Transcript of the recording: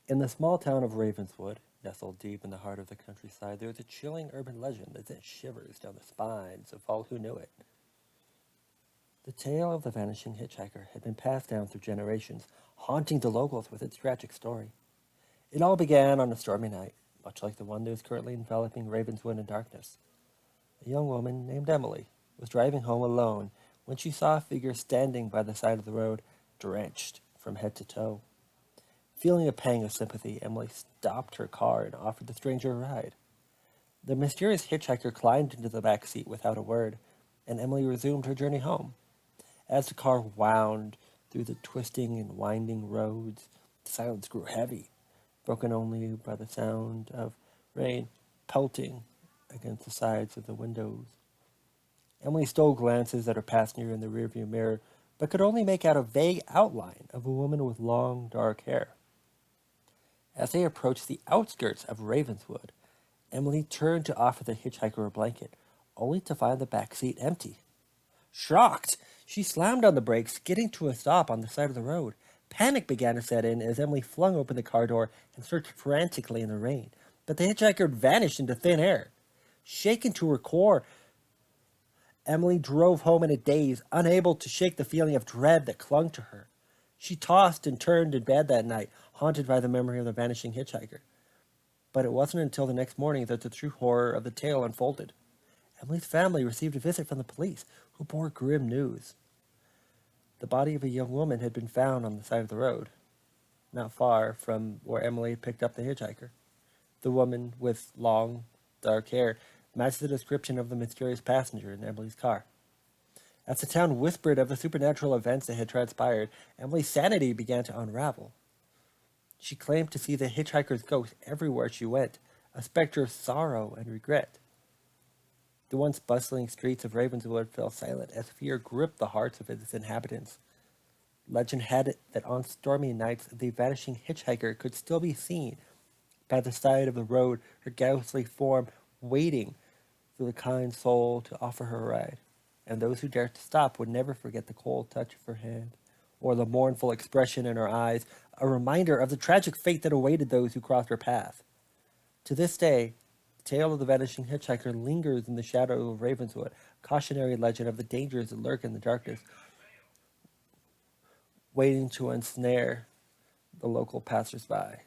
In the small town of Ravenswood, nestled deep in the heart of the countryside, there is a chilling urban legend that sent shivers down the spines of all who knew it. The tale of the vanishing hitchhiker had been passed down through generations, haunting the locals with its tragic story. It all began on a stormy night, much like the one that is currently enveloping Ravenswood in darkness. A young woman named Emily was driving home alone when she saw a figure standing by the side of the road, drenched from head to toe. Feeling a pang of sympathy, Emily stopped her car and offered the stranger a ride. The mysterious hitchhiker climbed into the back seat without a word, and Emily resumed her journey home. As the car wound through the twisting and winding roads, the silence grew heavy, broken only by the sound of rain pelting against the sides of the windows. Emily stole glances at her passenger in the rearview mirror, but could only make out a vague outline of a woman with long, dark hair. As they approached the outskirts of Ravenswood, Emily turned to offer the hitchhiker a blanket, only to find the back seat empty. Shocked, she slammed on the brakes, getting to a stop on the side of the road. Panic began to set in as Emily flung open the car door and searched frantically in the rain, but the hitchhiker had vanished into thin air. Shaken to her core, Emily drove home in a daze, unable to shake the feeling of dread that clung to her. She tossed and turned in bed that night, haunted by the memory of the vanishing hitchhiker. But it wasn't until the next morning that the true horror of the tale unfolded. Emily's family received a visit from the police, who bore grim news. The body of a young woman had been found on the side of the road, not far from where Emily had picked up the hitchhiker. The woman, with long, dark hair, matched the description of the mysterious passenger in Emily's car. As the town whispered of the supernatural events that had transpired, Emily's sanity began to unravel. She claimed to see the hitchhiker's ghost everywhere she went, a specter of sorrow and regret. The once bustling streets of Ravenswood fell silent as fear gripped the hearts of its inhabitants. Legend had it that on stormy nights the vanishing hitchhiker could still be seen by the side of the road, her ghostly form waiting for the kind soul to offer her a ride. And those who dared to stop would never forget the cold touch of her hand, or the mournful expression in her eyes, a reminder of the tragic fate that awaited those who crossed her path. To this day, the tale of the vanishing hitchhiker lingers in the shadow of Ravenswood, a cautionary legend of the dangers that lurk in the darkness, waiting to ensnare the local passersby.